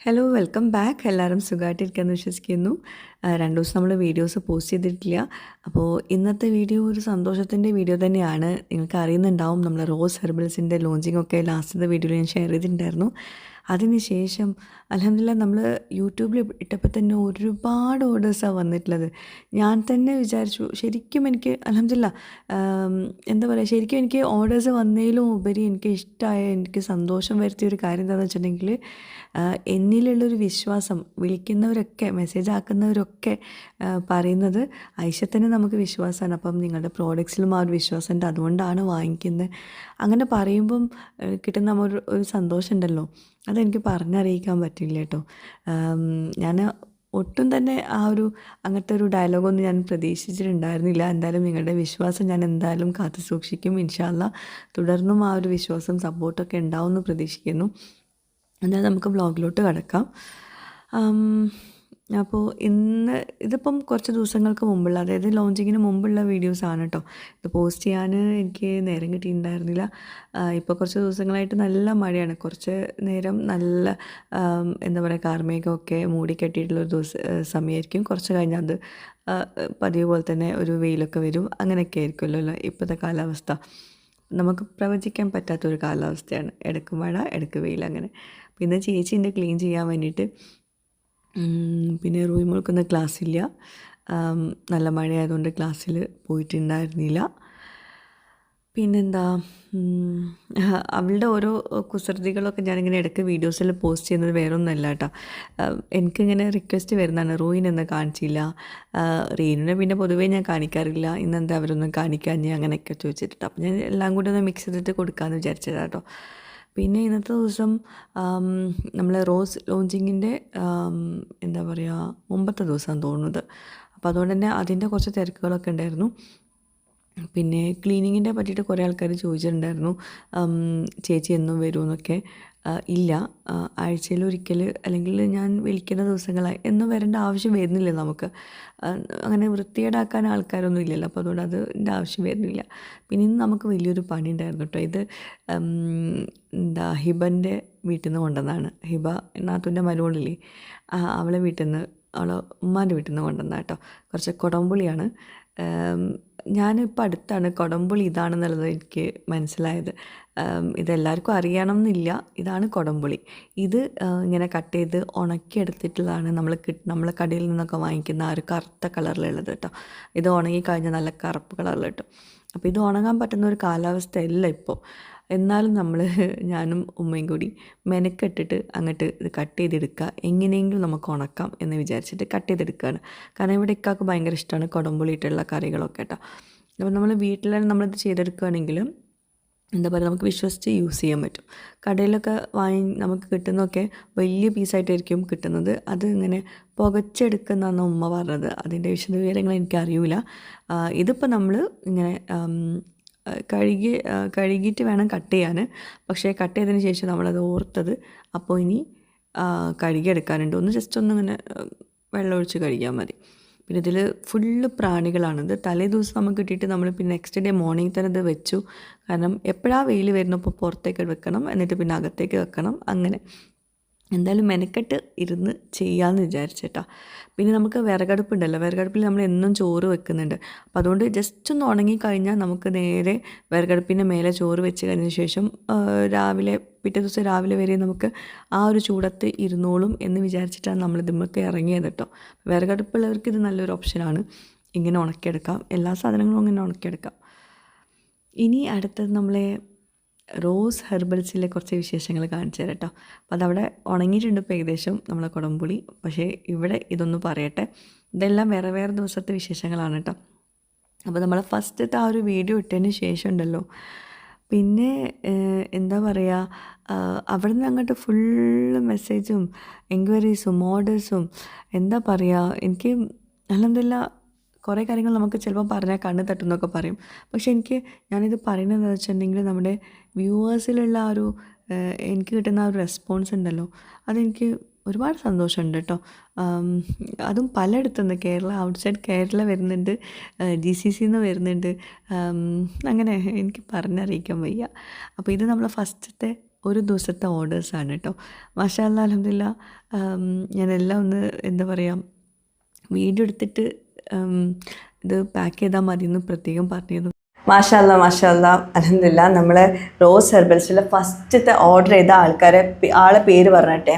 Hello welcome back. എല്ലാവരും സുഖമായിട്ടിരിക്കാമെന്ന് വിശ്വസിക്കുന്നു. 2 ദിവസം നമ്മൾ വീഡിയോസ് പോസ്റ്റ് ചെയ്തിട്ടില്ല. അപ്പോൾ ഇന്നത്തെ വീഡിയോ ഒരു സന്തോഷത്തിൻ്റെ വീഡിയോ തന്നെയാണ്. നിങ്ങൾക്ക് അറിയുന്നുണ്ടാവും, നമ്മൾ റോസ് ഹെർബൽസിൻ്റെ ലോഞ്ചിങ് ഒക്കെ ലാസ്റ്റത്തെ വീഡിയോയിൽ ഞാൻ ഷെയർ ചെയ്തിട്ടുണ്ടായിരുന്നു. അതിന് ശേഷം അൽഹംദുലില്ലാഹ് നമ്മൾ യൂട്യൂബിൽ ഇട്ടപ്പോൾ തന്നെ ഒരുപാട് ഓർഡേഴ്സാണ് വന്നിട്ടുള്ളത്. ഞാൻ തന്നെ വിചാരിച്ചു, ശരിക്കും എനിക്ക് അൽഹംദുലില്ലാഹ് എന്താ പറയുക, ശരിക്കും എനിക്ക് ഓർഡേഴ്സ് വന്നതിലും ഉപരി എനിക്ക് ഇഷ്ടമായ, എനിക്ക് സന്തോഷം വരുത്തിയ ഒരു കാര്യം എന്താണെന്ന് വെച്ചിട്ടുണ്ടെങ്കിൽ, എന്നിലുള്ളൊരു വിശ്വാസം വിളിക്കുന്നവരൊക്കെ മെസ്സേജ് ആക്കുന്നവരൊക്കെ പറയുന്നത് ഐഷത്തന്നെ നമുക്ക് വിശ്വാസമാണ്, അപ്പം നിങ്ങളുടെ പ്രോഡക്ട്സിലും ആ ഒരു വിശ്വാസമുണ്ട്, അതുകൊണ്ടാണ് വാങ്ങിക്കുന്നത്. അങ്ങനെ പറയുമ്പം കിട്ടുന്ന ഒരു സന്തോഷമുണ്ടല്ലോ, അതെനിക്ക് പറഞ്ഞറിയിക്കാൻ പറ്റില്ല കേട്ടോ. ഞാൻ ഒട്ടും തന്നെ അങ്ങനത്തെ ഒരു ഡയലോഗൊന്നും ഞാൻ പ്രതീക്ഷിച്ചിട്ടുണ്ടായിരുന്നില്ല. എന്തായാലും നിങ്ങളുടെ വിശ്വാസം ഞാൻ എന്തായാലും കാത്തു സൂക്ഷിക്കും. ഇൻഷാ അല്ലാഹ് തുടർന്നും ആ ഒരു വിശ്വാസം സപ്പോർട്ടൊക്കെ ഉണ്ടാവുമെന്ന് പ്രതീക്ഷിക്കുന്നു. എന്നാൽ നമുക്ക് വ്ളോഗിലോട്ട് കടക്കാം. അപ്പോൾ ഇതിപ്പം കുറച്ച് ദിവസങ്ങൾക്ക് മുമ്പുള്ള, അതായത് ലോഞ്ചിങ്ങിന് മുമ്പുള്ള വീഡിയോസാണ് കേട്ടോ. ഇത് പോസ്റ്റ് ചെയ്യാൻ എനിക്ക് നേരം കിട്ടിയിട്ടുണ്ടായിരുന്നില്ല. ഇപ്പോൾ കുറച്ച് ദിവസങ്ങളായിട്ട് നല്ല മഴയാണ്. കുറച്ച് നേരം നല്ല എന്താ പറയുക, കാർമേഘമൊക്കെ മൂടിക്കെട്ടിയിട്ടുള്ളൊരു സമയമായിരിക്കും. കുറച്ച് കഴിഞ്ഞാൽ അത് പതിവ് പോലെ തന്നെ ഒരു വെയിലൊക്കെ വരും. അങ്ങനെയൊക്കെ ആയിരിക്കുമല്ലോ ഇപ്പോഴത്തെ കാലാവസ്ഥ. നമുക്ക് പ്രവചിക്കാൻ പറ്റാത്തൊരു കാലാവസ്ഥയാണ്. ഇടയ്ക്ക് മഴ, ഇടയ്ക്ക് വെയിൽ, അങ്ങനെ. പിന്നെ ചേച്ചീൻ്റെ ക്ലീൻ ചെയ്യാൻ വേണ്ടിയിട്ട്, പിന്നെ റൂമിൽക്കൊന്നും ക്ലാസ്സില്ല. നല്ല മഴയായതുകൊണ്ട് ക്ലാസ്സിൽ പോയിട്ടുണ്ടായിരുന്നില്ല. പിന്നെന്താ, അവളുടെ ഓരോ കുസൃതികളൊക്കെ ഞാനിങ്ങനെ ഇടയ്ക്ക് വീഡിയോസിൽ പോസ്റ്റ് ചെയ്യുന്നത് വേറൊന്നുമല്ല കേട്ടോ. എനിക്കിങ്ങനെ റിക്വസ്റ്റ് വരുന്നതാണ്, റൂയിനൊന്നും കാണിച്ചില്ല, റീനുവിനെ പിന്നെ പൊതുവേ ഞാൻ കാണിക്കാറില്ല, ഇന്നെന്താ അവരൊന്നും കാണിക്കാഞ്ഞ്, അങ്ങനെയൊക്കെ ചോദിച്ചിട്ട്. അപ്പം ഞാൻ എല്ലാം കൂടി ഒന്ന് മിക്സ് ചെയ്തിട്ട് കൊടുക്കാമെന്ന് വിചാരിച്ചതാണ് കേട്ടോ. പിന്നെ ഇന്നത്തെ ദിവസം നമ്മൾ റോസ് ലോഞ്ചിങ്ങിൻ്റെ എന്താ പറയുക, മുമ്പത്തെ ദിവസമാണ് തോന്നുന്നത്. അപ്പോൾ അതുകൊണ്ട് തന്നെ അതിൻ്റെ കുറച്ച് തിരക്കുകളൊക്കെ ഉണ്ടായിരുന്നു. പിന്നെ ക്ലീനിങ്ങിൻ്റെ പറ്റിയിട്ട് കുറേ ആൾക്കാർ ചോദിച്ചിട്ടുണ്ടായിരുന്നു, ചേച്ചി എന്നും വരുമെന്നൊക്കെ. ഇല്ല, ആഴ്ചയിലൊരിക്കൽ അല്ലെങ്കിൽ ഞാൻ വിളിക്കുന്ന ദിവസങ്ങളായി എന്നും വരേണ്ട ആവശ്യം വരുന്നില്ല നമുക്ക്. അങ്ങനെ വൃത്തികേടാക്കാൻ ആൾക്കാരൊന്നും ഇല്ലല്ലോ, അപ്പോൾ അതുകൊണ്ട് അതിൻ്റെ ആവശ്യം വരുന്നില്ല. പിന്നെ ഇന്ന് നമുക്ക് വലിയൊരു പണി ഉണ്ടായിരുന്നു കേട്ടോ. ഇത് ഹിബൻ്റെ വീട്ടിൽ നിന്ന് കൊണ്ടുവന്നതാണ്. ഹിബ നാത്തൂൻ്റെ മരുമോളില്ലേ, അവളെ വീട്ടിൽ നിന്ന്, അവളെ ഉമ്മാൻ്റെ വീട്ടിൽ നിന്ന് കൊണ്ടുവന്ന കേട്ടോ. കുറച്ച് കുടംപുളിയാണ്. ഞാനിപ്പോൾ അടുത്താണ് കുടംപുളി ഇതാണെന്നുള്ളത് എനിക്ക് മനസ്സിലായത്. ഇതെല്ലാവർക്കും അറിയണം എന്നില്ല. ഇതാണ് കുടംപുളി. ഇത് ഇങ്ങനെ കട്ട് ചെയ്ത് ഉണക്കിയെടുത്തിട്ടുള്ളതാണ് നമ്മൾ കടയിൽ നിന്നൊക്കെ വാങ്ങിക്കുന്ന ആ ഒരു കറുത്ത കളറിലുള്ളത് കേട്ടോ. ഇത് ഉണങ്ങിക്കഴിഞ്ഞാൽ നല്ല കറുപ്പ് കളറിൽ കിട്ടും. അപ്പോൾ ഇത് ഉണങ്ങാൻ പറ്റുന്ന ഒരു കാലാവസ്ഥയല്ല ഇപ്പോൾ. എന്നാലും ഞാനും ഉമ്മയും കൂടി മെനക്കെട്ടിട്ട് അങ്ങോട്ട് ഇത് കട്ട് ചെയ്തെടുക്കുക, എങ്ങനെയെങ്കിലും നമുക്ക് ഉണക്കാം എന്ന് വിചാരിച്ചിട്ട് കട്ട് ചെയ്തെടുക്കുകയാണ്. കാരണം ഇവിടെ ഇക്കാക്ക് ഭയങ്കര ഇഷ്ടമാണ് കുടംപുളിയിട്ടുള്ള കറികളൊക്കെ കേട്ടോ. അപ്പോൾ നമ്മൾ വീട്ടിൽ നമ്മളിത് ചെയ്തെടുക്കുകയാണെങ്കിൽ എന്താ പറയുക, നമുക്ക് വിശ്വസിച്ച് യൂസ് ചെയ്യാൻ പറ്റും. കടയിലൊക്കെ നമുക്ക് കിട്ടുന്നതൊക്കെ വലിയ പീസായിട്ടായിരിക്കും കിട്ടുന്നത്. അത് ഇങ്ങനെ പുകച്ചെടുക്കുന്നതാണ് ഉമ്മ പറഞ്ഞത്. അതിൻ്റെ വിശദവിവരങ്ങൾ എനിക്കറിയില്ല. ഇതിപ്പോൾ നമ്മൾ ഇങ്ങനെ കഴുകിയിട്ട് വേണം കട്ട് ചെയ്യാൻ. പക്ഷേ കട്ട് ചെയ്തതിന് ശേഷം നമ്മളത് ഓർത്തത്, അപ്പോൾ ഇനി കഴുകിയെടുക്കാനുണ്ട്. ജസ്റ്റ് ഒന്നിങ്ങനെ വെള്ളമൊഴിച്ച് കഴുകിയാൽ മതി. പിന്നെ ഇതിൽ ഫുള്ള് പ്രാണികളാണിത്. തലേ ദിവസം നമുക്ക് കിട്ടിയിട്ട് നമ്മൾ പിന്നെ നെക്സ്റ്റ് ഡേ മോർണിംഗ് തന്നെ ഇത് വെച്ചു. കാരണം എപ്പോഴാണ് വെയിൽ വരുന്നപ്പോൾ പുറത്തേക്ക് വെക്കണം, എന്നിട്ട് പിന്നെ അകത്തേക്ക് വെക്കണം, അങ്ങനെ. എന്തായാലും മെനക്കെട്ട് ഇരുന്ന് ചെയ്യാമെന്ന് വിചാരിച്ചേട്ടാ. പിന്നെ നമുക്ക് വിറകടുപ്പുണ്ടല്ലോ, വിറകടുപ്പിൽ നമ്മൾ എന്നും ചോറ് വെക്കുന്നുണ്ട്. അപ്പോൾ അതുകൊണ്ട് ജസ്റ്റ് ഒന്ന് ഉണങ്ങിക്കഴിഞ്ഞാൽ നമുക്ക് നേരെ വിറകടുപ്പിൻ്റെ മേലെ ചോറ് വെച്ച് കഴിഞ്ഞ ശേഷം പിറ്റേ ദിവസം രാവിലെ വരെ നമുക്ക് ആ ഒരു ചൂടത്ത് ഇരുന്നോളും എന്ന് വിചാരിച്ചിട്ടാണ് നമ്മളിതുമ്മൊക്കെ ഇറങ്ങിയത് കേട്ടോ. വിറകടുപ്പുള്ളവർക്ക് ഇത് നല്ലൊരു ഓപ്ഷനാണ്. ഇങ്ങനെ ഉണക്കിയെടുക്കാം, എല്ലാ സാധനങ്ങളും ഇങ്ങനെ ഉണക്കിയെടുക്കാം. ഇനി അടുത്തത് നമ്മളെ റോസ് ഹെർബൽസിലെ കുറച്ച് വിശേഷങ്ങൾ കാണിച്ചു തരാം കേട്ടോ. അപ്പോൾ അതവിടെ ഉണങ്ങിയിട്ടുണ്ട് ഇപ്പോൾ ഏകദേശം നമ്മളെ കുടംപുളി. പക്ഷേ ഇവിടെ ഇതൊന്ന് പറയട്ടെ, ഇതെല്ലാം വേറെ വേറെ ദിവസത്തെ വിശേഷങ്ങളാണ് കേട്ടോ. അപ്പോൾ നമ്മൾ ഫസ്റ്റത്തെ ആ ഒരു വീഡിയോ ഇട്ടതിന് ശേഷം ഉണ്ടല്ലോ, പിന്നെ എന്താ പറയുക, അവിടെ നിന്ന് അങ്ങോട്ട് ഫുള്ള് മെസ്സേജും എൻക്വയറീസും ഓർഡേഴ്സും, എന്താ പറയുക, എനിക്ക് അൽഹംദുലില്ലാഹ് കുറേ കാര്യങ്ങൾ നമുക്ക് ചിലപ്പോൾ പറഞ്ഞാൽ കണ്ണ് തട്ടുന്നൊക്കെ പറയും. പക്ഷേ ഞാനിത് പറയുന്നതെന്ന് വെച്ചിട്ടുണ്ടെങ്കിൽ, നമ്മുടെ വ്യൂവേഴ്സിലുള്ള എനിക്ക് കിട്ടുന്ന ആ ഒരു റെസ്പോൺസ് ഉണ്ടല്ലോ, അതെനിക്ക് ഒരുപാട് സന്തോഷമുണ്ട് കേട്ടോ. അതും പലയിടത്തുനിന്ന്, കേരള, ഔട്ട്സൈഡ് കേരള വരുന്നുണ്ട്, GCC നിന്ന് വരുന്നുണ്ട്, അങ്ങനെ എനിക്ക് പറഞ്ഞറിയിക്കാൻ വയ്യ. അപ്പോൾ ഇത് നമ്മളെ ഫസ്റ്റത്തെ ഒരു ദിവസത്തെ ഓർഡേഴ്സാണ് കേട്ടോ. മാഷാ അല്ലാ അൽഹംദുലില്ലാ. ഞാനെല്ലാം ഒന്ന് എന്താ പറയുക, വീഡിയോ എടുത്തിട്ട് ഇത് പാക്ക് ചെയ്താൽ മതി എന്ന് പ്രത്യേകം പറഞ്ഞിരുന്നു. മാഷാ അല്ലാ മാഷാ അല്ലാ അൽഹംദുലില്ലാ. നമ്മൾ റോസ് ഹെർബൽസിലെ ഫസ്റ്റത്തെ ഓർഡർ ചെയ്ത ആളെ പേര് പറഞ്ഞിട്ടെ,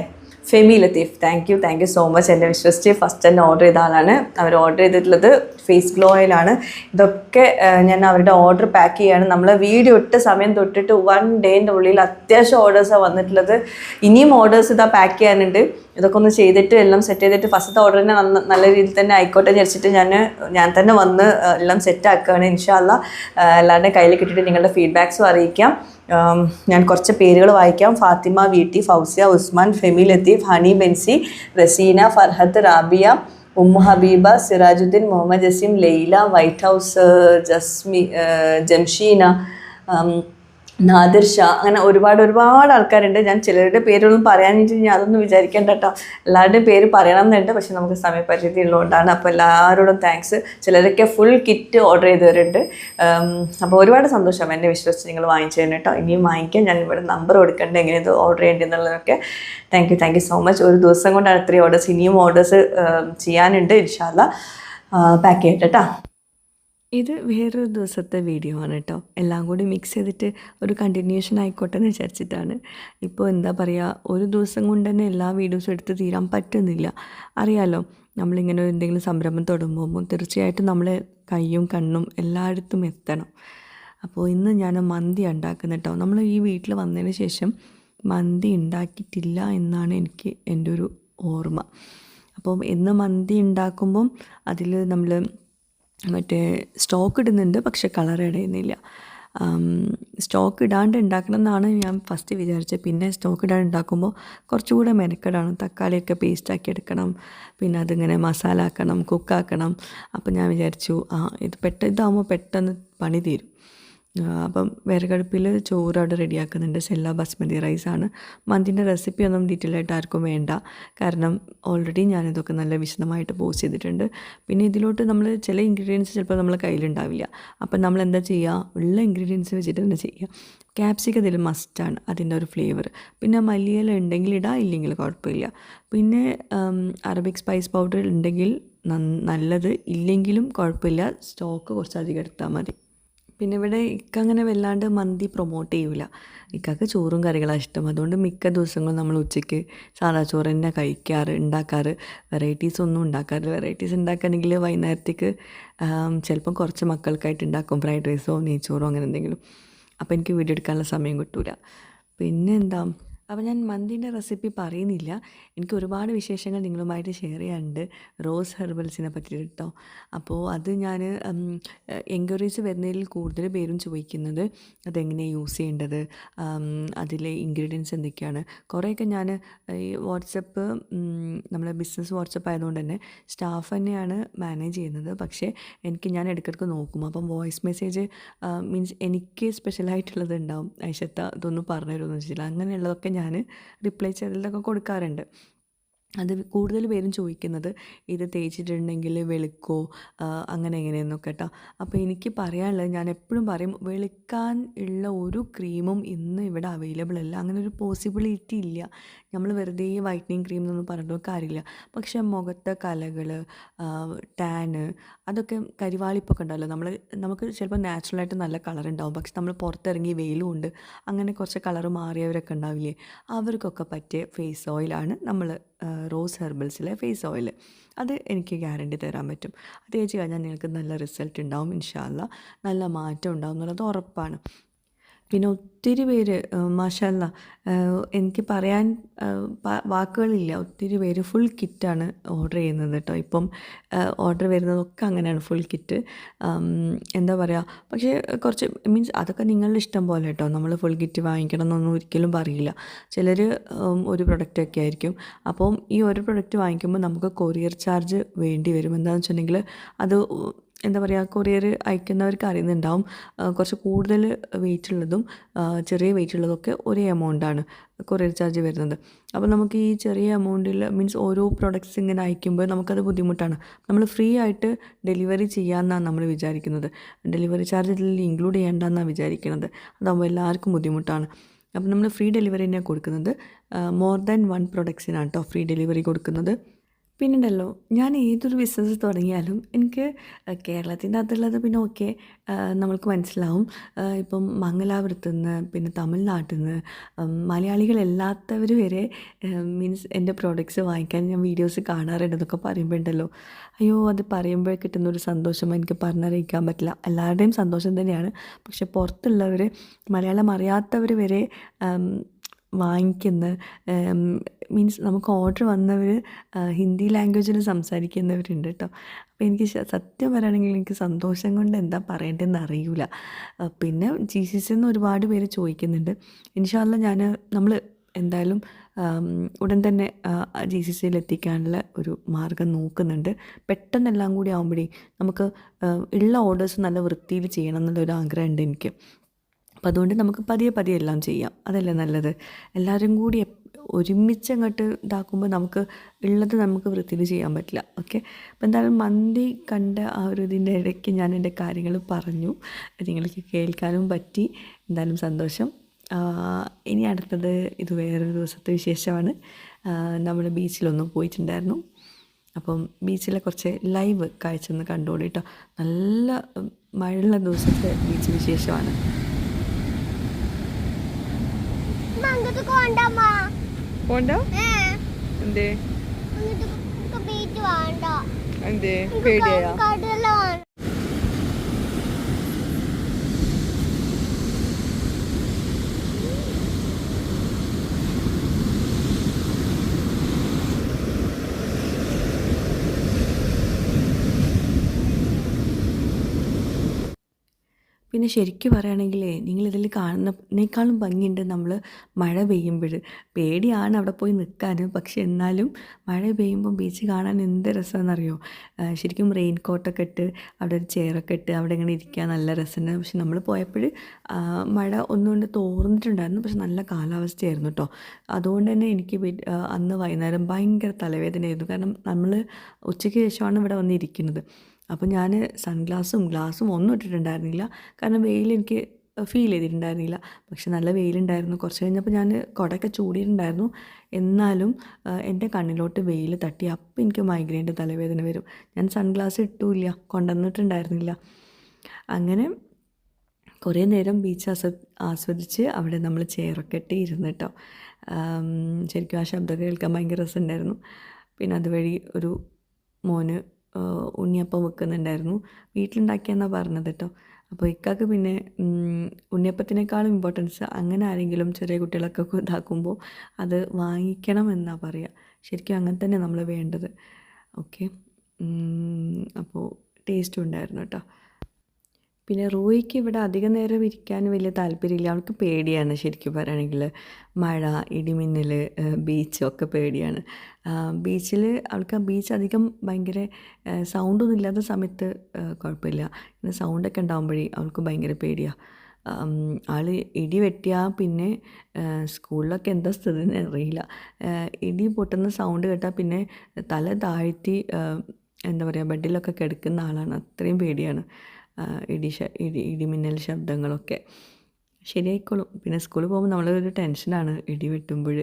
Femi Latheef. Thank you so much. എന്നെ വിശ്വസിച്ച് ഫസ്റ്റ് തന്നെ ഓർഡർ ചെയ്ത ആളാണ്. അവർ ഓർഡർ ചെയ്തിട്ടുള്ളത് ഫേസ് ഗ്ലോ ഓയിലാണ്. ഇതൊക്കെ ഞാൻ അവരുടെ ഓർഡർ പാക്ക് ചെയ്യുകയാണ്. നമ്മൾ വീഡിയോ ഇട്ട സമയം തൊട്ടിട്ട് 1 ഡേൻ്റെ ഉള്ളിൽ അത്യാവശ്യം ഓർഡേഴ്സാണ് വന്നിട്ടുള്ളത്. ഇനിയും ഓർഡേഴ്സ് ഇതാ പാക്ക് ചെയ്യാനുണ്ട്. ഇതൊക്കെ ഒന്ന് ചെയ്തിട്ട് എല്ലാം സെറ്റ് ചെയ്തിട്ട് ഫസ്റ്റത്തെ ഓർഡർ തന്നെ നല്ല രീതിയിൽ തന്നെ ആയിക്കോട്ടെ എന്ന് വിചാരിച്ചിട്ട് ഞാൻ തന്നെ വന്ന് എല്ലാം സെറ്റ് ആക്കുകയാണ്. ഇൻഷാ അല്ലാ എല്ലാവരുടെയും കയ്യിൽ കിട്ടിയിട്ട് നിങ്ങളുടെ ഫീഡ്ബാക്സും അറിയിക്കാം. ഞാൻ കുറച്ച് പേരുകൾ വായിക്കാം. ഫാത്തിമ വീട്ടി, ഫൗസിയ, ഉസ്മാൻ, ഫെമി ലത്തീഫ്, ഹണി ബെൻസി, റസീന, ഫർഹത്ത്, റാബിയ, ഉമ്മു ഹബീബ, സിറാജുദ്ദീൻ, മുഹമ്മദ് ജസീം, ലൈല, വൈറ്റ് ഹൗസ്, ജംഷീന, നാദിർ ഷാ, അങ്ങനെ ഒരുപാട് ആൾക്കാരുണ്ട്. ഞാൻ ചിലരുടെ പേരൊന്നും പറയാനിട്ട് ഞാൻ അതൊന്നും വിചാരിക്കേണ്ട കേട്ടോ. എല്ലാവരുടെയും പേര് പറയണം എന്നുണ്ട്, പക്ഷെ നമുക്ക് സമയപരിധി ഉള്ളതുകൊണ്ടാണ്. അപ്പോൾ എല്ലാവരോടും താങ്ക്സ്. ചിലരൊക്കെ ഫുൾ കിറ്റ് ഓർഡർ ചെയ്തവരുണ്ട്. അപ്പോൾ ഒരുപാട് സന്തോഷം എന്നെ വിശ്വസിച്ച് നിങ്ങൾ വാങ്ങിച്ചതിന് കേട്ടോ. ഇനിയും വാങ്ങിക്കാൻ ഞാൻ ഇവിടെ നമ്പർ കൊടുക്കേണ്ടത്, എങ്ങനെ ഇത് ഓർഡർ ചെയ്യേണ്ടതെന്നുള്ളതൊക്കെ. Thank you so much. ഒരു ദിവസം കൊണ്ടാണ് ഇത്രയും ഓർഡേഴ്സ്. ഇനിയും ഓർഡേഴ്സ് ചെയ്യാനുണ്ട്. ഇൻഷാ അല്ലാ പാക്ക് ചെയ്യട്ടെ കേട്ടോ. ഇത് വേറൊരു ദിവസത്തെ വീഡിയോ ആണ് കേട്ടോ. എല്ലാം കൂടി മിക്സ് ചെയ്തിട്ട് ഒരു കണ്ടിന്യൂഷൻ ആയിക്കോട്ടെ എന്ന് വിചാരിച്ചിട്ടാണ്. ഇപ്പോൾ എന്താ പറയുക, ഒരു ദിവസം കൊണ്ട് തന്നെ എല്ലാ വീഡിയോസും എടുത്ത് തീരാൻ പറ്റുന്നില്ല. അറിയാലോ, നമ്മളിങ്ങനെ എന്തെങ്കിലും സംരംഭം തുടങ്ങുമ്പോൾ തീർച്ചയായിട്ടും നമ്മളെ കയ്യും കണ്ണും എല്ലായിടത്തും എത്തണം. അപ്പോൾ ഇന്ന് ഞാൻ മന്തി ഉണ്ടാക്കുന്നത് കേട്ടോ. നമ്മൾ ഈ വീട്ടിൽ വന്നതിന് ശേഷം മന്തി ഉണ്ടാക്കിയിട്ടില്ല എന്നാണ് എനിക്ക് എൻ്റെ ഒരു ഓർമ്മ. അപ്പം എന്ന് മന്തി ഉണ്ടാക്കുമ്പം അതിൽ നമ്മൾ മറ്റേ സ്റ്റോക്ക് ഇടുന്നുണ്ട്, പക്ഷെ കളർ ഇടുന്നില്ല. സ്റ്റോക്ക് ഇടാണ്ട് ഉണ്ടാക്കണം എന്നാണ് ഞാൻ ഫസ്റ്റ് വിചാരിച്ചത്. പിന്നെ സ്റ്റോക്ക് ഇടാണ്ട് ഉണ്ടാക്കുമ്പോൾ കുറച്ചുകൂടെ മെനക്കെടാണ്. തക്കാളിയൊക്കെ പേസ്റ്റാക്കി എടുക്കണം, പിന്നെ അതിങ്ങനെ മസാല ആക്കണം, കുക്കാക്കണം. അപ്പം ഞാൻ വിചാരിച്ചു ഇത് ഇതാകുമ്പോൾ പെട്ടെന്ന് പണി തീരും. അപ്പം വിറകടുപ്പിൽ ചോറ് അവിടെ റെഡിയാക്കുന്നുണ്ട്. സെല്ല ബസ്മതി റൈസാണ്. മന്തിൻ്റെ റെസിപ്പി ഒന്നും ഡീറ്റെയിൽ ആയിട്ട് ആർക്കും വേണ്ട, കാരണം ഓൾറെഡി ഞാനിതൊക്കെ നല്ല വിശദമായിട്ട് പോസ്റ്റ് ചെയ്തിട്ടുണ്ട്. പിന്നെ ഇതിലോട്ട് നമ്മൾ ചില ഇൻഗ്രീഡിയൻസ് ചിലപ്പോൾ നമ്മളെ കയ്യിലുണ്ടാവില്ല. അപ്പം നമ്മൾ എന്താ ചെയ്യുക, ഉള്ള ഇൻഗ്രീഡിയൻസ് വെച്ചിട്ട് തന്നെ ചെയ്യുക. ക്യാപ്സിക്കം ഇതിൽ മസ്റ്റാണ്, അതിൻ്റെ ഒരു ഫ്ലേവർ. പിന്നെ മല്ലിയില ഉണ്ടെങ്കിൽ ഇടാം, ഇല്ലെങ്കിൽ കുഴപ്പമില്ല. പിന്നെ അറബിക് സ്പൈസ് പൗഡർ ഉണ്ടെങ്കിൽ നല്ലത്, ഇല്ലെങ്കിലും കുഴപ്പമില്ല. സ്റ്റോക്ക് കുറച്ചധികം എടുത്താൽ മതി. പിന്നെ ഇവിടെ ഇക്കങ്ങനെ വല്ലാണ്ട് മന്തി പ്രൊമോട്ട് ചെയ്യൂല. ഇക്കക്ക് ചോറും കറികളാണ് ഇഷ്ടം. അതുകൊണ്ട് മിക്ക ദിവസങ്ങളും നമ്മൾ ഉച്ചയ്ക്ക് സാധാ ചോറ് തന്നെ ഉണ്ടാക്കാറ്. വെറൈറ്റീസ് ഒന്നും ഉണ്ടാക്കാറില്ല. വെറൈറ്റീസ് ഉണ്ടാക്കുകയാണെങ്കിൽ വൈകുന്നേരത്തേക്ക് ചിലപ്പം കുറച്ച് മക്കൾക്കായിട്ട് ഉണ്ടാക്കും, ഫ്രൈഡ് റൈസോ നെയ്ച്ചോറോ അങ്ങനെ എന്തെങ്കിലും. അപ്പോൾ എനിക്ക് വീഡിയോ എടുക്കാനുള്ള സമയം കിട്ടൂല. പിന്നെ എന്താ, അപ്പോൾ ഞാൻ മന്തിൻ്റെ റെസിപ്പി പറയുന്നില്ല. എനിക്ക് ഒരുപാട് വിശേഷങ്ങൾ നിങ്ങളുമായിട്ട് ഷെയർ ചെയ്യാനുണ്ട് റോസ് ഹെർബൽസിനെ പറ്റിയിട്ട് കേട്ടോ. അപ്പോൾ അത് ഞാൻ എൻക്വയറീസ് വരുന്നതിൽ കൂടുതൽ പേരും ചോദിക്കുന്നത് അതെങ്ങനെയാണ് യൂസ് ചെയ്യേണ്ടത്, അതിലെ ഇൻഗ്രീഡിയൻസ് എന്തൊക്കെയാണ്. കുറേയൊക്കെ ഞാൻ ഈ വാട്സപ്പ്, നമ്മളെ ബിസിനസ് വാട്സപ്പ് ആയതുകൊണ്ട് തന്നെ സ്റ്റാഫ് തന്നെയാണ് മാനേജ് ചെയ്യുന്നത്. പക്ഷേ ഞാൻ ഇടയ്ക്കിടയ്ക്ക് നോക്കും. അപ്പം വോയിസ് മെസ്സേജ് മീൻസ് എനിക്ക് സ്പെഷ്യലായിട്ടുള്ളത് ഉണ്ടാവും, ഐഷത്ത ഇതൊന്നും പറഞ്ഞു തരുമെന്ന് വെച്ചില്ല, അങ്ങനെയുള്ളതൊക്കെ ഞാൻ റിപ്ലൈ ചെയ്തതൊക്കെ കൊടുക്കാറുണ്ട്. അത് കൂടുതൽ പേരും ചോദിക്കുന്നത് ഇത് തേച്ചിട്ടുണ്ടെങ്കിൽ വെളുക്കോ അങ്ങനെ എങ്ങനെയെന്നൊക്കെ കേട്ടോ. അപ്പോൾ എനിക്ക് പറയാനുള്ളത്, ഞാൻ എപ്പോഴും പറയും, വെളുക്കാൻ ഉള്ള ഒരു ക്രീമും ഇന്ന് ഇവിടെ അവൈലബിൾ അല്ല. അങ്ങനെ ഒരു പോസിബിലിറ്റി ഇല്ല. നമ്മൾ വെറുതെ വൈറ്റനിങ് ക്രീം എന്നൊന്നും പറഞ്ഞിട്ട് കാര്യമില്ല. പക്ഷേ മുഖത്തെ കലകൾ, ടാന്, അതൊക്കെ കരിവാളിപ്പൊക്കെ ഉണ്ടാവല്ലോ, നമുക്ക് ചിലപ്പോൾ നാച്ചുറലായിട്ട് നല്ല കളർ ഉണ്ടാവും. പക്ഷെ നമ്മൾ പുറത്തിറങ്ങി വെയിലും ഉണ്ട്, അങ്ങനെ കുറച്ച് കളർ മാറിയവരൊക്കെ ഉണ്ടാവില്ലേ, അവർക്കൊക്കെ പറ്റിയ ഫേസ് ഓയിലാണ് നമ്മൾ റോസ് ഹെർബൽസിലെ ഫേസ് ഓയിൽ. അത് എനിക്ക് ഗ്യാരണ്ടി തരാൻ പറ്റും. അത് തേച്ച് കഴിഞ്ഞാൽ നിങ്ങൾക്ക് നല്ല റിസൾട്ട് ഉണ്ടാവും. ഇൻഷാ അല്ലാ നല്ല മാറ്റം ഉണ്ടാവും എന്നുള്ളത് ഉറപ്പാണ്. പിന്നെ ഒത്തിരി പേര് മാഷാ അല്ലാ, എനിക്ക് പറയാൻ വാക്കുകളില്ല. ഒത്തിരി പേര് ഫുൾ കിറ്റാണ് ഓർഡർ ചെയ്യുന്നത് കേട്ടോ. ഇപ്പം ഓർഡർ വരുന്നതൊക്കെ അങ്ങനെയാണ്, ഫുൾ കിറ്റ്. എന്താ പറയുക, പക്ഷേ കുറച്ച് മീൻസ് അതൊക്കെ നിങ്ങളുടെ ഇഷ്ടം പോലെ കേട്ടോ. നമ്മൾ ഫുൾ കിറ്റ് വാങ്ങിക്കണം എന്നൊന്നും ഒരിക്കലും പറയില്ല. ചിലർ ഒരു പ്രൊഡക്റ്റൊക്കെ ആയിരിക്കും. അപ്പം ഈ ഒരു പ്രൊഡക്റ്റ് വാങ്ങിക്കുമ്പോൾ നമുക്ക് കൊറിയർ ചാർജ് വേണ്ടി വരും. എന്താണെന്ന് വെച്ചിട്ടുണ്ടെങ്കിൽ അത് എന്താ പറയുക, കൊറിയർ അയക്കുന്നവർക്ക് അറിയുന്നുണ്ടാവും. കുറച്ച് കൂടുതൽ വെയിറ്റുള്ളതും ചെറിയ വെയിറ്റുള്ളതൊക്കെ ഒരേ എമൗണ്ടാണ് കൊറിയർ ചാർജ് വരുന്നത്. അപ്പോൾ നമുക്ക് ഈ ചെറിയ എമൗണ്ടിൽ മീൻസ് ഓരോ പ്രൊഡക്ട്സ് ഇങ്ങനെ അയക്കുമ്പോൾ നമുക്കത് ബുദ്ധിമുട്ടാണ്. നമ്മൾ ഫ്രീ ആയിട്ട് ഡെലിവറി ചെയ്യാമെന്നാണ് നമ്മൾ വിചാരിക്കുന്നത്. ഡെലിവറി ചാർജ് ഇതിൽ ഇൻക്ലൂഡ് ചെയ്യേണ്ടെന്നാണ് വിചാരിക്കുന്നത്. അതാകുമ്പോൾ എല്ലാവർക്കും ബുദ്ധിമുട്ടാണ്. അപ്പോൾ നമ്മൾ ഫ്രീ ഡെലിവറി തന്നെയാണ് കൊടുക്കുന്നത്. മോർ ദാൻ 1 പ്രൊഡക്ട്സിനാണ് കേട്ടോ ഫ്രീ ഡെലിവറി കൊടുക്കുന്നത്. പിന്നുണ്ടല്ലോ, ഞാൻ ഏതൊരു ബിസിനസ് തുടങ്ങിയാലും എനിക്ക് കേരളത്തിൻ്റെ അകത്തുള്ളത് പിന്നെ ഓക്കെ, നമ്മൾക്ക് മനസ്സിലാവും. ഇപ്പം മംഗലാപുരത്തു നിന്ന്, പിന്നെ തമിഴ്നാട്ടിൽ നിന്ന്, മലയാളികളല്ലാത്തവർ വരെ മീൻസ് എൻ്റെ പ്രോഡക്റ്റ്സ് വാങ്ങിക്കാൻ ഞാൻ വീഡിയോസ് കാണാറുണ്ടെന്നൊക്കെ പറയുമ്പോൾ ഉണ്ടല്ലോ, അയ്യോ അത് പറയുമ്പോൾ കിട്ടുന്നൊരു സന്തോഷം എനിക്ക് പറഞ്ഞറിയിക്കാൻ പറ്റില്ല. എല്ലാവരുടെയും സന്തോഷം തന്നെയാണ്. പക്ഷെ പുറത്തുള്ളവർ, മലയാളം അറിയാത്തവർ വരെ വാങ്ങിക്കുന്ന, മീൻസ് നമുക്ക് ഓർഡർ വന്നവർ ഹിന്ദി ലാംഗ്വേജിൽ സംസാരിക്കുന്നവരുണ്ട് കേട്ടോ. അപ്പോൾ എനിക്ക് സത്യം പറയുകയാണെങ്കിൽ എനിക്ക് സന്തോഷം കൊണ്ട് എന്താ പറയേണ്ടതെന്ന് അറിയില്ല. പിന്നെ GCC നിന്ന് ഒരുപാട് പേര് ചോദിക്കുന്നുണ്ട്. ഇൻഷാ അല്ലാ നമ്മൾ എന്തായാലും ഉടൻ തന്നെ GCCയിൽ എത്തിക്കാനുള്ള ഒരു മാർഗ്ഗം നോക്കുന്നുണ്ട്. പെട്ടെന്നെല്ലാം കൂടി ആകുമ്പോഴേ നമുക്ക് ഉള്ള ഓർഡേഴ്സ് നല്ല വൃത്തിയിൽ ചെയ്യണം എന്നുള്ളൊരു ആഗ്രഹമുണ്ട് എനിക്ക്. അപ്പം അതുകൊണ്ട് നമുക്ക് പതിയെ പതിയെ എല്ലാം ചെയ്യാം, അതല്ലേ നല്ലത്. എല്ലാവരും കൂടി ഒരുമിച്ച് അങ്ങോട്ട് ഇതാക്കുമ്പോൾ നമുക്ക് ഉള്ളത് നമുക്ക് വൃത്തിയിൽ ചെയ്യാൻ പറ്റില്ല. ഓക്കെ, അപ്പോൾ എന്തായാലും മന്തി കണ്ട ആ ഒരു ഇതിൻ്റെ ഇടയ്ക്ക് ഞാൻ എൻ്റെ കാര്യങ്ങൾ പറഞ്ഞു, നിങ്ങൾക്ക് കേൾക്കാനും പറ്റി. എന്തായാലും സന്തോഷം. ഇനി അടുത്തത് ഇത് വേറൊരു ദിവസത്തെ വിശേഷമാണ്. നമ്മൾ ബീച്ചിലൊന്നും പോയിട്ടുണ്ടായിരുന്നു. അപ്പം ബീച്ചിലെ കുറച്ച് ലൈവ് കാഴ്ച ഒന്ന് കണ്ടോളൂ കേട്ടോ. നല്ല മഴയുള്ള ദിവസത്തെ ബീച്ച് വിശേഷമാണ്. പോണ്ട എന്തേ എന്തേ പേടിയാ? പിന്നെ ശരിക്കും പറയുകയാണെങ്കിൽ നിങ്ങളിതിൽ കാണുന്നതിനേക്കാളും ഭംഗിയുണ്ട് നമ്മൾ മഴ പെയ്യുമ്പോൾ. പേടിയാണ് അവിടെ പോയി നിൽക്കാൻ, പക്ഷെ എന്നാലും മഴ പെയ്യുമ്പോൾ ബീച്ച് കാണാൻ എന്ത് രസമാണെന്നറിയോ. ശരിക്കും റെയിൻ കോട്ടൊക്കെ ഇട്ട് അവിടെ ഒരു ചെയറൊക്കെ ഇട്ട് അവിടെ ഇങ്ങനെ ഇരിക്കാൻ നല്ല രസമുണ്ട്. പക്ഷെ നമ്മൾ പോയപ്പോൾ മഴ ഒന്നുകൊണ്ട് തോർന്നിട്ടുണ്ടായിരുന്നു, പക്ഷെ നല്ല കാലാവസ്ഥയായിരുന്നു കേട്ടോ. അതുകൊണ്ട് തന്നെ എനിക്ക് അന്ന് വൈകുന്നേരം ഭയങ്കര തലവേദനയായിരുന്നു. കാരണം നമ്മൾ ഉച്ചയ്ക്ക് ശേഷമാണ് ഇവിടെ വന്നിരിക്കുന്നത്. അപ്പോൾ ഞാൻ സൺഗ്ലാസും ഗ്ലാസും ഒന്നും ഇട്ടിട്ടുണ്ടായിരുന്നില്ല, കാരണം വെയിൽ എനിക്ക് ഫീൽ ചെയ്തിട്ടുണ്ടായിരുന്നില്ല. പക്ഷെ നല്ല വെയിലുണ്ടായിരുന്നു. കുറച്ച് കഴിഞ്ഞപ്പോൾ ഞാൻ കുടയൊക്കെ ചൂടിയിട്ടുണ്ടായിരുന്നു. എന്നാലും എൻ്റെ കണ്ണിലോട്ട് വെയിൽ തട്ടി, അപ്പോൾ എനിക്ക് മൈഗ്രെയിൻ്റെ തലവേദന വരും. ഞാൻ സൺഗ്ലാസ് ഇട്ടുമില്ല, കൊണ്ടുവന്നിട്ടുണ്ടായിരുന്നില്ല. അങ്ങനെ കുറേ നേരം ബീച്ച് ആസ്വദിച്ച് അവിടെ നമ്മൾ ചെയറൊക്കെ ഇട്ട് ഇരുന്ന് കേട്ടോ. ശരിക്കും ആ ശബ്ദമൊക്കെ കേൾക്കാൻ ഭയങ്കര രസമുണ്ടായിരുന്നു. പിന്നെ അതുവഴി ഒരു മോന് ഉണ്ണിയപ്പം വെക്കുന്നുണ്ടായിരുന്നു. വീട്ടിലുണ്ടാക്കിയെന്നാണ് പറഞ്ഞത് കേട്ടോ. അപ്പോൾ ഇക്കാക്ക് പിന്നെ ഉണ്ണിയപ്പത്തിനേക്കാളും ഇമ്പോർട്ടൻസ് അങ്ങനെ ആരെങ്കിലും ചെറിയ കുട്ടികളൊക്കെ ഇതാക്കുമ്പോൾ അത് വാങ്ങിക്കണം എന്നാണ് പറയുക. ശരിക്കും അങ്ങനെ തന്നെ നമ്മൾ വേണ്ടത്. ഓക്കെ, അപ്പോൾ ടേസ്റ്റും ഉണ്ടായിരുന്നു കേട്ടോ. പിന്നെ റൂയിക്ക് ഇവിടെ അധികം നേരം ഇരിക്കാൻ വലിയ താല്പര്യമില്ല. അവൾക്ക് പേടിയാണ് ശരിക്കും പറയുകയാണെങ്കിൽ. മഴ, ഇടിമിന്നൽ, ബീച്ചൊക്കെ പേടിയാണ്. ബീച്ചിൽ അവൾക്ക് ആ ബീച്ച് അധികം ഭയങ്കര സൗണ്ടൊന്നും ഇല്ലാത്ത സമയത്ത് കുഴപ്പമില്ല. പിന്നെ സൗണ്ടൊക്കെ ഉണ്ടാകുമ്പോഴേ അവൾക്ക് ഭയങ്കര പേടിയാണ്. ആൾ ഇടി വെട്ടിയാൽ പിന്നെ സ്കൂളിലൊക്കെ എന്താ സ്ഥിതി എന്ന് അറിയില്ല. ഇടി പൊട്ടുന്ന സൗണ്ട് കേട്ടാൽ പിന്നെ തല താഴ്ത്തി എന്താ പറയുക, ബെഡിലൊക്കെ കിടക്കുന്ന ആളാണ്. അത്രയും പേടിയാണ് ഇടിമിന്നൽ ശബ്ദങ്ങളൊക്കെ. ശരിയായിക്കോളും. പിന്നെ സ്കൂളിൽ പോകുമ്പോൾ നമ്മളൊരു ടെൻഷനാണ് ഇടി വെട്ടുമ്പോൾ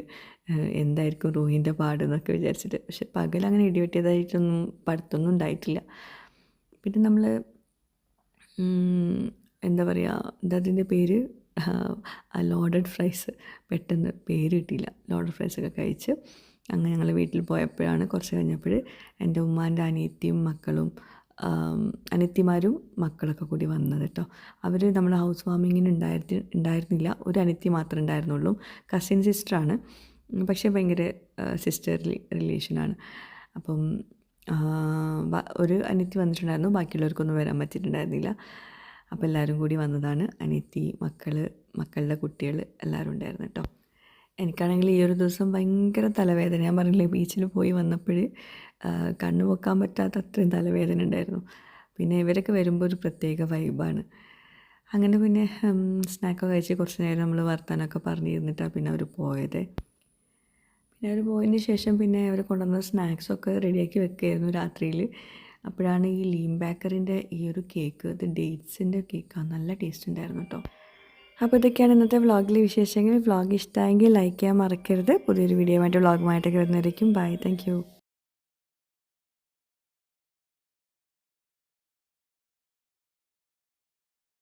എന്തായിരിക്കും റൂഹിൻ്റെ പാടെന്നൊക്കെ വിചാരിച്ചിട്ട്. പക്ഷെ പകലങ്ങനെ ഇടി വെട്ടിയതായിട്ടൊന്നും പഠിത്തമൊന്നും ഉണ്ടായിട്ടില്ല. പിന്നെ നമ്മൾ എന്താ പറയുക, അതിൻ്റെ പേര് ലോഡഡ് ഫ്രൈസ്, പെട്ടെന്ന് പേര് കിട്ടിയില്ല. ലോഡഡ് ഫ്രൈസൊക്കെ കഴിച്ച് അങ്ങനെ ഞങ്ങൾ വീട്ടിൽ പോയപ്പോഴാണ് കുറച്ച് കഴിഞ്ഞപ്പോൾ എൻ്റെ ഉമ്മാൻ്റെ അനിയത്തിയും മക്കളും അനിയത്തിമാരും മക്കളൊക്കെ കൂടി വന്നത് കേട്ടോ. അവർ നമ്മുടെ ഹൗസ് വാമിങ്ങിന് ഉണ്ടായിരുന്നില്ല. ഒരു അനിയത്തി മാത്രമേ ഉണ്ടായിരുന്നുള്ളൂ. കസിൻ സിസ്റ്ററാണ്, പക്ഷേ ഭയങ്കര സിസ്റ്റർലി റിലേഷനാണ്. അപ്പം ഒരു അനിയത്തി വന്നിട്ടുണ്ടായിരുന്നു, ബാക്കിയുള്ളവർക്കൊന്നും വരാൻ പറ്റിയിട്ടുണ്ടായിരുന്നില്ല. അപ്പോൾ എല്ലാവരും കൂടി വന്നതാണ്. അനിയത്തി, മക്കളുടെ കുട്ടികൾ എല്ലാവരും ഉണ്ടായിരുന്നു കേട്ടോ. എനിക്കാണെങ്കിൽ ഈ ഒരു ദിവസം ഭയങ്കര തലവേദന. ഞാൻ പറഞ്ഞില്ലേ, ബീച്ചിൽ പോയി വന്നപ്പോൾ കണ്ണു പൊക്കാൻ പറ്റാത്ത അത്രയും തലവേദന ഉണ്ടായിരുന്നു. പിന്നെ ഇവരൊക്കെ വരുമ്പോൾ ഒരു പ്രത്യേക വൈബാണ്. അങ്ങനെ പിന്നെ സ്നാക്കൊക്കെ കഴിച്ച് കുറച്ച് നേരം നമ്മൾ വർത്താനമൊക്കെ പറഞ്ഞിരുന്നിട്ടാണ് പിന്നെ അവർ പോയത്. പിന്നെ അവർ പോയതിന് ശേഷം പിന്നെ അവർ കൊണ്ടുവന്ന സ്നാക്സൊക്കെ റെഡിയാക്കി വെക്കുകയായിരുന്നു രാത്രിയിൽ. അപ്പോഴാണ് ഈ ലീം ബേക്കറിൻ്റെ ഈ ഒരു കേക്ക്, ഇത് ഡേറ്റ്സിൻ്റെ കേക്കാണ്, നല്ല ടേസ്റ്റ് ഉണ്ടായിരുന്നു കേട്ടോ. അപ്പോൾ ഇതൊക്കെയാണ് ഇന്നത്തെ വ്ളോഗിലെ വിശേഷങ്ങൾ. വ്ളോഗ് ഇഷ്ടമായെങ്കിൽ ലൈക്ക് ചെയ്യാൻ മറക്കരുത്. പുതിയൊരു വീഡിയോ ആയിട്ട് വ്ളോഗുമായിട്ടൊക്കെ വരുന്നതായിരിക്കും. Bye, thank U.